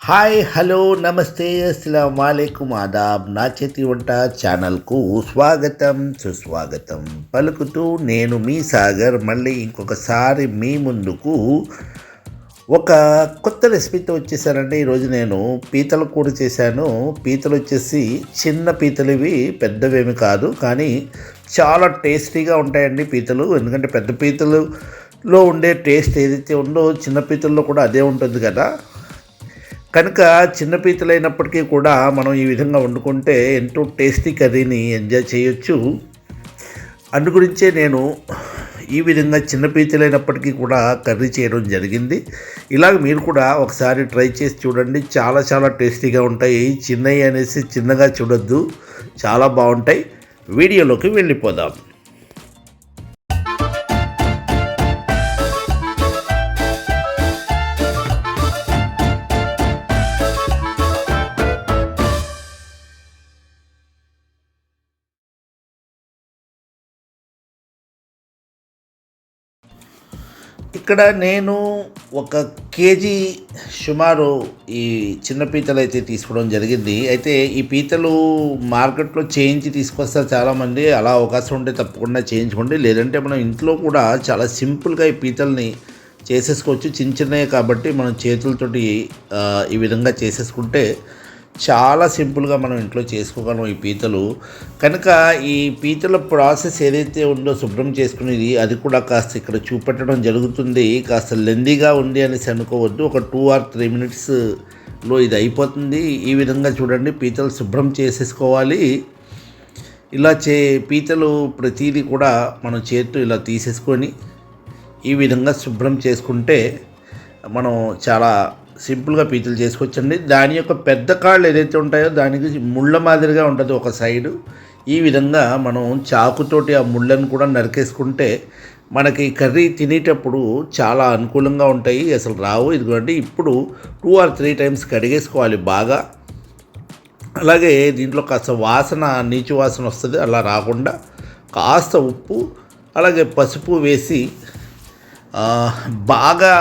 Hi hello నమస్తే అస్సలం వాలేకుమ్ ఆదాబ్ నా చేతి వంట ఛానల్కు స్వాగతం సుస్వాగతం పలుకుతూ నేను మీ సాగర్ మళ్ళీ ఇంకొకసారి మీ ముందుకు ఒక కొత్త రెసిపీతో వచ్చేసానండి. ఈరోజు నేను పీతల కూర చేశాను. పీతలు వచ్చేసి చిన్న పీతలు, ఇవి పెద్దవేమి కాదు, కానీ చాలా టేస్టీగా ఉంటాయండి పీతలు. ఎందుకంటే పెద్ద పీతలులో ఉండే టేస్ట్ ఏదైతే ఉందో చిన్న పీతల్లో కూడా అదే ఉంటుంది కదా. కనుక చిన్న పీతలైనప్పటికీ కూడా మనం ఈ విధంగా వండుకుంటే ఎంతో టేస్టీ కర్రీని ఎంజాయ్ చేయొచ్చు. అందు గురించే నేను ఈ విధంగా చిన్న పీతలైనప్పటికీ కూడా కర్రీ చేయడం జరిగింది. ఇలాగ మీరు కూడా ఒకసారి ట్రై చేసి చూడండి. చాలా చాలా టేస్టీగా ఉంటాయి. చిన్నవి అనేసి చిన్నగా చూడొద్దు, చాలా బాగుంటాయి. వీడియోలోకి వెళ్ళిపోదాం. ఇక్కడ నేను ఒక కేజీ సుమారు ఈ చిన్న పీతలు అయితే తీసుకోవడం జరిగింది. అయితే ఈ పీతలు మార్కెట్లో చేయించి తీసుకొస్తారు చాలామంది. అలా అవకాశం ఉంటే తప్పకుండా చేయించుకోండి. లేదంటే మనం ఇంట్లో కూడా చాలా సింపుల్గా ఈ పీతల్ని చేసేసుకోవచ్చు. చిన్న చిన్నవి కాబట్టి మనం చేతులతోటి ఈ విధంగా చేసేసుకుంటే చాలా సింపుల్గా మనం ఇంట్లో చేసుకోగలం ఈ పీతలు. కనుక ఈ పీతల ప్రాసెస్ ఏదైతే ఉందో శుభ్రం చేసుకునేది, అది కూడా కాస్త ఇక్కడ చూపెట్టడం జరుగుతుంది. కాస్త లెందీగా ఉంది అనేసి అనుకోవద్దు. ఒక 2 or 3 minutesలో ఇది అయిపోతుంది. ఈ విధంగా చూడండి, పీతలు శుభ్రం చేసేసుకోవాలి. ఇలా పీతలు ప్రతిదీ కూడా మనం చేతితో ఇలా తీసేసుకొని ఈ విధంగా శుభ్రం చేసుకుంటే మనం చాలా సింపుల్గా పీతలు చేసుకోవచ్చండి. దాని యొక్క పెద్ద కాళ్ళు ఏదైతే ఉంటాయో దానికి ముళ్ళ మాదిరిగా ఉంటుంది ఒక సైడు. ఈ విధంగా మనం చాకుతోటి ఆ ముళ్ళను కూడా నరికేసుకుంటే మనకి కర్రీ తినేటప్పుడు చాలా అనుకూలంగా ఉంటాయి, అసలు రావు. ఇదిగోండి, ఇప్పుడు 2 or 3 times కడిగేసుకోవాలి బాగా. అలాగే దీంట్లో కాస్త వాసన, నీచు వాసన వస్తుంది. అలా రాకుండా కాస్త ఉప్పు అలాగే పసుపు వేసి బాగా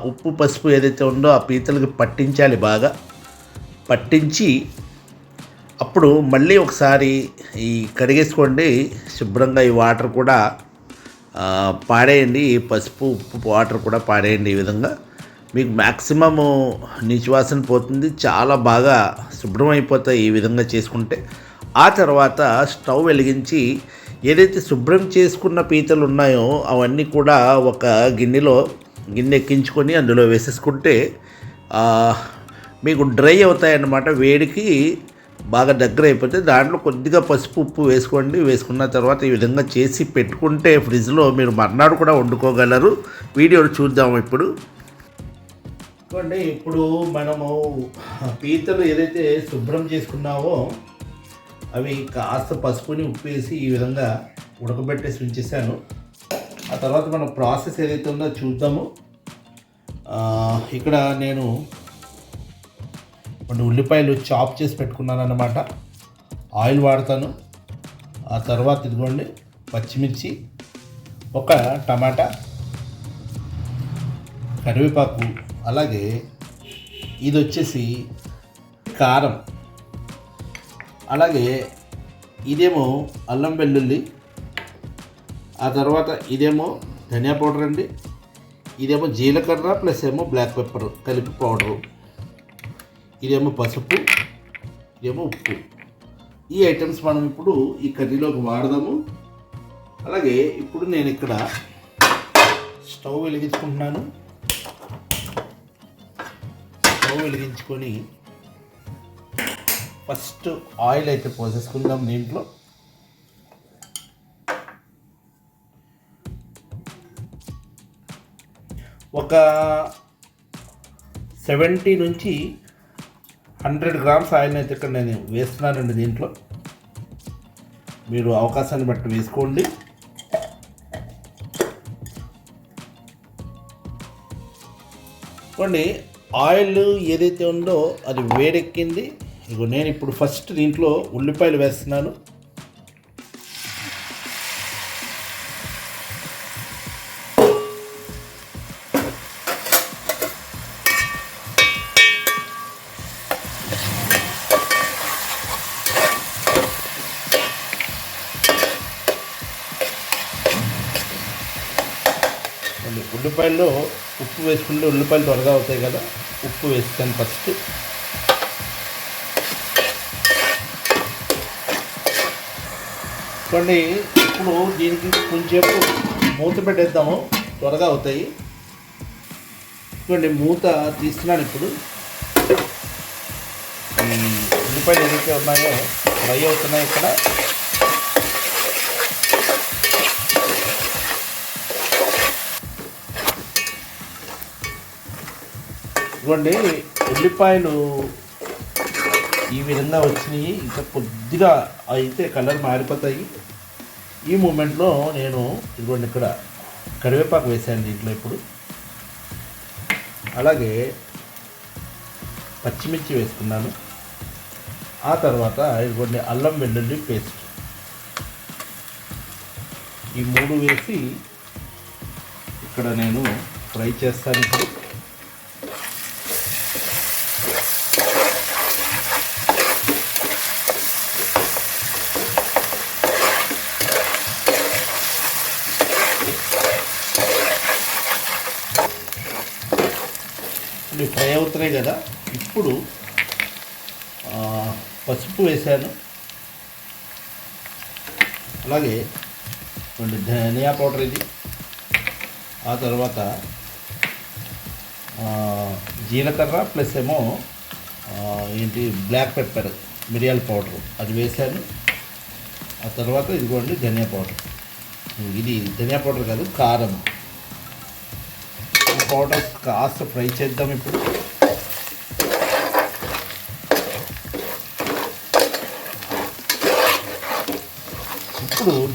ఉప్పు పసుపు ఏదైతే ఉందో ఆ పీతలకి పట్టించాలి. బాగా పట్టించి అప్పుడు మళ్ళీ ఒకసారి ఈ కడిగేసుకోండి శుభ్రంగా. ఈ వాటర్ కూడా పాడేయండి, ఈ పసుపు ఉప్పు వాటర్ కూడా పాడేయండి. ఈ విధంగా మీకు మ్యాక్సిమము నీచువాసన పోతుంది, చాలా బాగా శుభ్రం అయిపోతాయి ఈ విధంగా చేసుకుంటే. ఆ తర్వాత స్టవ్ వెలిగించి ఏదైతే శుభ్రం చేసుకున్న పీతలు ఉన్నాయో అవన్నీ కూడా ఒక గిన్నె ఎక్కించుకొని అందులో వేసేసుకుంటే మీకు డ్రై అవుతాయన్నమాట. వేడికి బాగా దగ్గర అయిపోతే దాంట్లో కొద్దిగా పసుపు ఉప్పు వేసుకోండి. వేసుకున్న తర్వాత ఈ విధంగా చేసి పెట్టుకుంటే ఫ్రిడ్జ్లో మీరు మర్నాడు కూడా వండుకోగలరు. వీడియోలు చూద్దాం ఇప్పుడు. ఇప్పుడు మనము పీతలు ఏదైతే శుభ్రం చేసుకున్నామో అవి కాస్త పసుపుని ఉప్పు వేసి ఈ విధంగా ఉడకబెట్టేసి ఉంచేసాను. ఆ తర్వాత మన ప్రాసెస్ ఏదైతే ఉందో చూద్దాము. ఇక్కడ నేను కొన్ని ఉల్లిపాయలు చాప్ చేసి పెట్టుకున్నాను అన్నమాట. ఆయిల్ వాడతాను. ఆ తర్వాత ఇదిగోండి పచ్చిమిర్చి, ఒక టమాటా, కరివేపాకు, అలాగే ఇది వచ్చేసి కారం, అలాగే ఇదేమో అల్లం వెల్లుల్లి, ఆ తర్వాత ఇదేమో ధనియా పౌడర్ అండి, ఇదేమో జీలకర్ర ప్లస్ ఏమో బ్లాక్ పెప్పర్ కలిపి పౌడరు, ఇదేమో పసుపు, ఇదేమో ఉప్పు. ఈ ఐటమ్స్ మనం ఇప్పుడు ఈ కర్రీలోకి వాడదాము. అలాగే ఇప్పుడు నేను ఇక్కడ స్టవ్ వెలిగించుకుంటున్నాను. స్టవ్ వెలిగించుకొని ఫస్ట్ ఆయిల్ అయితే పోసేసుకుందాం. దీంట్లో ఒక 70 నుంచి 100 grams ఆయిల్ అయితే ఇక్కడ నేను వేస్తున్నానండి. దీంట్లో మీరు అవకాశాన్ని బట్టి వేసుకోండి. కొన్ని ఆయిల్ ఏదైతే ఉందో అది వేడెక్కింది. ఇగో నేను ఇప్పుడు ఫస్ట్ దీంట్లో ఉల్లిపాయలు వేస్తున్నాను. ఉల్లిపాయల్లో ఉప్పు వేసుకుంటే ఉల్లిపాయలు త్వరగా అవుతాయి కదా, ఉప్పు వేస్తాను ఫస్ట్. కొన్ని ఇప్పుడు దీనికి కొంచెంసేపు మూత పెట్టేద్దాము, త్వరగా అవుతాయి. చూడండి మూత తీస్తున్నాను. ఇప్పుడు ఉల్లిపాయలు ఏదైతే ఉన్నాయో ఫ్రై అవుతున్నాయి. ఇక్కడ చూడండి ఉల్లిపాయలు ఈ విధంగా వచ్చినాయి. ఇంకా కొద్దిగా అయితే కలర్ మారిపోతాయి. ఈ మూమెంట్లో నేను ఇదిగోండి ఇక్కడ కరివేపాకు వేసాను దీంట్లో. ఇప్పుడు అలాగే పచ్చిమిర్చి వేసుకున్నాను. ఆ తర్వాత ఇదిగోండి అల్లం వెల్లుల్లి పేస్ట్, ఈ 3 వేసి ఇక్కడ నేను ఫ్రై చేస్తాను. ఇప్పుడు ఫ్రై అవుతున్నాయి కదా. ఇప్పుడు పసుపు వేసాను. అలాగే కొన్ని ధనియా పౌడర్ ఇది. ఆ తర్వాత జీలకర్ర ప్లస్ ఏమో బ్లాక్ పెప్పర్ మిరియాల పౌడర్ అది వేసాను. ఆ తర్వాత ఇదిగోండి ధనియా పౌడర్. ఇది ధనియా పౌడర్ కాదు, కారం పౌడర్. కాస్త ఫ్రై చేద్దాం. ఇప్పుడు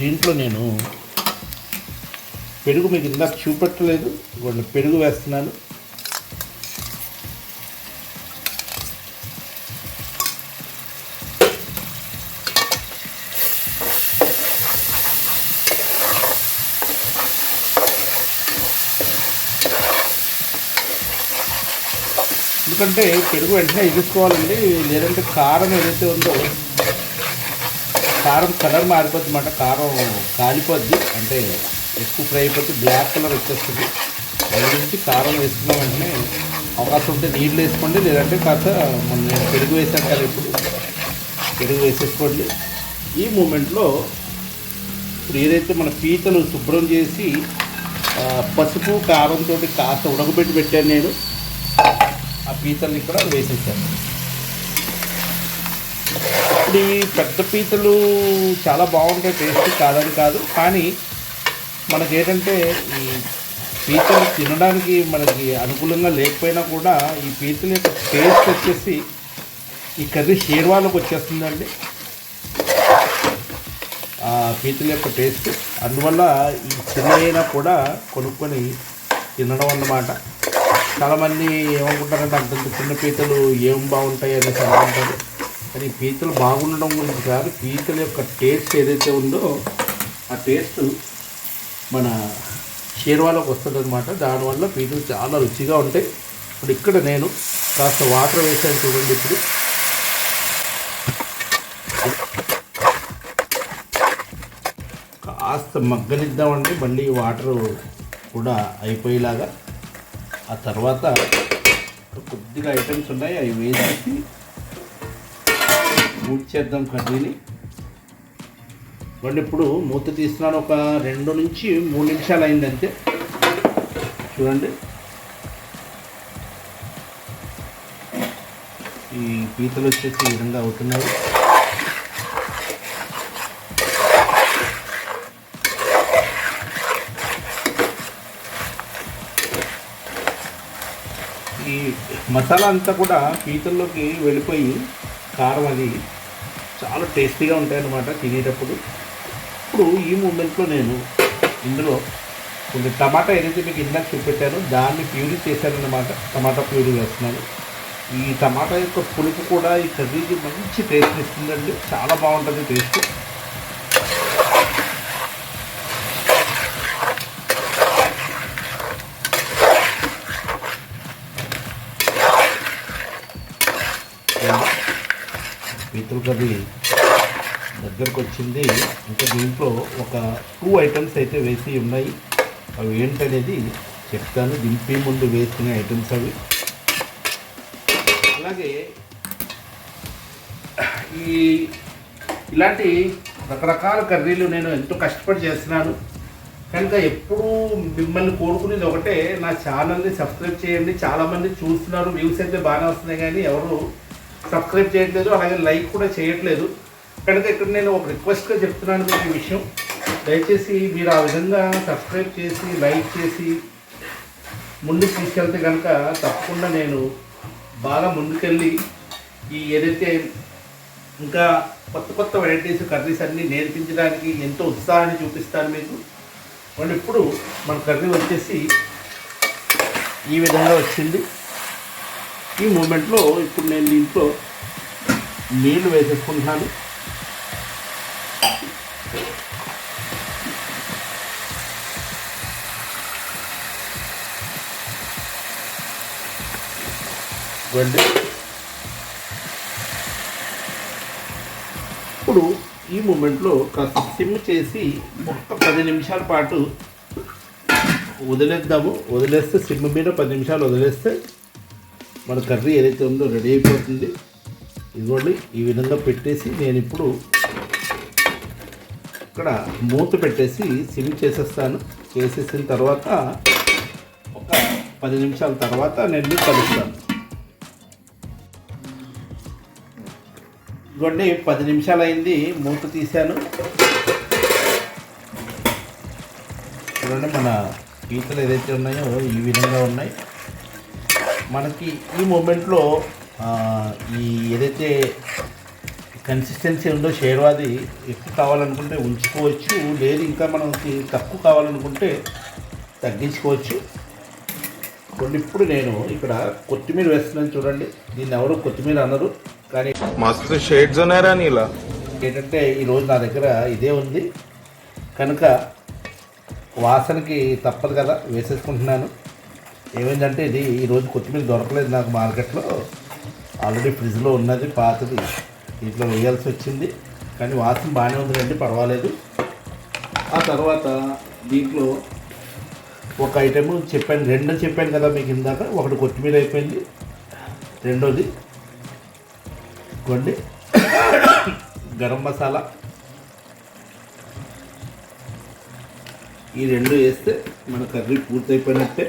దీంట్లో నేను పెరుగు, మీకు ఇందాక చూపెట్టలేదు, ఇవాళ పెరుగు వేస్తున్నాను. ఎందుకంటే పెరుగు వెంటనే ఎదుర్కోవాలండి, లేదంటే కారం ఏదైతే ఉందో కారం కలర్ మారిపోద్ది అన్నమాట. కారం కాలిపోద్ది, అంటే ఎక్కువ ఫ్రై అయిపోతే బ్లాక్ కలర్ వచ్చేస్తుంది. దాని గురించి కారం వేసుకున్న వెంటనే అవకాశం ఉంటే నీళ్ళు వేసుకోండి, లేదంటే కాస్త నేను పెరుగు వేసాను కదా, ఇప్పుడు పెరుగు వేసేసుకోండి. ఈ మూమెంట్లో ఇప్పుడు ఏదైతే మన పీతలు శుభ్రం చేసి పసుపు కారంతో కాస్త ఉడకబెట్టి పెట్టాను నేను, ఆ పీతలు ఇక్కడ వేసేసాను. ఇప్పుడు ఈ పెద్ద పీతలు చాలా బాగుంటాయి, టేస్ట్ కాదని కాదు. కానీ మనకేంటంటే ఈ పీతలు తినడానికి మనకి అనుకూలంగా లేకపోయినా కూడా ఈ పీతల యొక్క టేస్ట్ వచ్చేసి ఈ కర్రీ షేర్వాలోకి వచ్చేస్తుందండి, ఆ పీతల యొక్క టేస్ట్. అందువల్ల ఈ చిన్నైనా కూడా కొనుక్కొని తినడం అన్నమాట. చాలామంది ఏమనుకుంటారంటే అంతంత చిన్న పీతలు ఏం బాగుంటాయి అనేసి అనుకుంటారు. కానీ పీతలు బాగుండడం గురించి కాదు, పీతల యొక్క టేస్ట్ ఏదైతే ఉందో ఆ టేస్ట్ మన షేర్వాలోకి వస్తుంది అనమాట. దానివల్ల పీతలు చాలా రుచిగా ఉంటాయి. ఇప్పుడు ఇక్కడ నేను కాస్త వాటర్ వేసాను చూడండి. ఇప్పుడు కాస్త మగ్గనిద్దామంటే మళ్ళీ వాటర్ కూడా అయిపోయేలాగా. ఆ తర్వాత కొద్దిగా ఐటమ్స్ ఉన్నాయి, అవి వేసేసి చేద్దాం కర్రీని. ఇవ్వండి ఇప్పుడు మూత తీస్తున్నాను. ఒక 2 నుంచి 3 నిమిషాలు అయింది అంతే. చూడండి ఈ పీతలు వచ్చేసి ఈ విధంగా అవుతున్నాయి. ఈ మసాలా అంతా కూడా పీతల్లోకి వెళ్ళిపోయి కారం అది చాలా టేస్టీగా ఉంటాయన్నమాట తినేటప్పుడు. ఇప్పుడు ఈ మూమెంట్లో నేను ఇందులో కొంచెం టమాటా ఏదైతే మీకు ఇందాక చూపెట్టానో దాన్ని ప్యూరీ చేశానన్నమాట. టమాటా ప్యూరీ వేస్తున్నాను. ఈ టమాటా యొక్క పులుపు కూడా ఈ కర్రీకి మంచి టేస్ట్ ఇస్తుందండి, చాలా బాగుంటుంది టేస్ట్. పీతల కర్రీ దగ్గరకు వచ్చింది. ఇంకా దీంట్లో ఒక 2 ఐటమ్స్ అయితే వేసి ఉన్నాయి. అవి ఏంటనేది చెప్తాను. దింపే ముందు వేసుకునే ఐటమ్స్ అవి. అలాగే ఇలాంటి రకరకాల కర్రీలు నేను ఎంతో కష్టపడి చేస్తున్నాను కనుక ఎప్పుడూ మిమ్మల్ని కోరుకునేది ఒకటే, నా ఛానల్ని సబ్స్క్రైబ్ చేయండి. చాలామంది చూస్తున్నారు, వ్యూస్ అయితే బాగానే వస్తున్నాయి కానీ ఎవరు సబ్స్క్రైబ్ చేయట్లేదు, అలాగే లైక్ కూడా చేయట్లేదు. కనుక ఇక్కడ నేను ఒక రిక్వెస్ట్గా చెప్తున్నాను మీకు ఈ విషయం. దయచేసి మీరు ఆ విధంగా సబ్స్క్రైబ్ చేసి లైక్ చేసి ముందుకు తీసుకెళ్తే కనుక తప్పకుండా నేను బాగా ముందుకెళ్ళి ఏదైతే ఇంకా కొత్త కొత్త వెరైటీస్ కర్రీస్ అన్నీ నేర్పించడానికి ఎంతో ఉత్సాహాన్ని చూపిస్తాను మీకు. అండ్ ఇప్పుడు మన కర్రీ వచ్చేసి ఈ విధంగా వచ్చింది. ఈ మూమెంట్లో ఇప్పుడు నేను దీంట్లో నీళ్లు వేసేసుకుంటున్నాను. ఇప్పుడు ఈ మూమెంట్లో కాస్త సిమ్ చేసి ఒక 10 నిమిషాల పాటు వదిలేద్దాము. వదిలేస్తే సిమ్ మీద 10 నిమిషాలు వదిలేస్తే మన కర్రీ ఏదైతే ఉందో రెడీ అయిపోతుంది. ఇదిగోండి ఈ విధంగా పెట్టేసి నేను ఇప్పుడు ఇక్కడ మూత పెట్టేసి సిమ్ చేసేస్తాను. చేసేసిన తర్వాత ఒక 10 నిమిషాల తర్వాత నేను కలుస్తాను. ఇదిగోండి 10 నిమిషాలు అయింది, మూత తీశాను. చూడండి మన పీతలు ఏదైతే ఉన్నాయో ఈ విధంగా ఉన్నాయి. మనకి ఈ మూమెంట్లో ఈ ఏదైతే కన్సిస్టెన్సీ ఉందో షేర్వాది ఎక్కువ కావాలనుకుంటే ఉంచుకోవచ్చు, లేదు ఇంకా మనకి తక్కువ కావాలనుకుంటే తగ్గించుకోవచ్చు. ఇప్పుడు నేను ఇక్కడ కొత్తిమీర వేస్తున్నాను. చూడండి, దీన్ని ఎవరు కొత్తిమీర అనరు కానీ మస్తు షేడ్స్ ఉన్నాయరా నీలా. ఏంటంటే ఈరోజు నా దగ్గర ఇదే ఉంది కనుక వాసనకి తప్పదు కదా వేసేసుకుంటున్నాను. ఏమైందంటే ఇది ఈరోజు కొత్తిమీర దొరకలేదు నాకు మార్కెట్లో, ఆల్రెడీ ఫ్రిడ్జ్లో ఉన్నది పాతది, దీంట్లో వేయాల్సి వచ్చింది. కానీ వాసన బాగానే ఉందండి, పర్వాలేదు. ఆ తర్వాత దీంట్లో ఒక ఐటెము చెప్పాను, 2 చెప్పాను కదా మీకు ఇందాక. ఒకటి కొత్తిమీర అయిపోయింది, రెండోది కొండి గరం మసాలా. ఈ 2 వేస్తే మన కర్రీ పూర్తయిపోయినట్టే.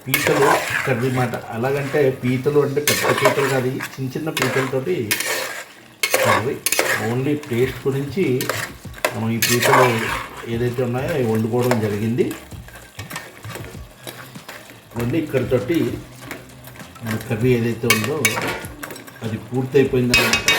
పీతలు కర్రీ మాట. అలాగంటే పీతలు అంటే పెద్ద పీతలు కాదు, చిన్న చిన్న పీతలతోటి కర్రీ. ఓన్లీ టేస్ట్ గురించి మనం ఈ పీతలు ఏదైతే ఉన్నాయో అవి వండుకోవడం జరిగింది. వండి ఇక్కడితోటి మన కర్రీ ఏదైతే ఉందో అది పూర్తయిపోయిందన్నమాట.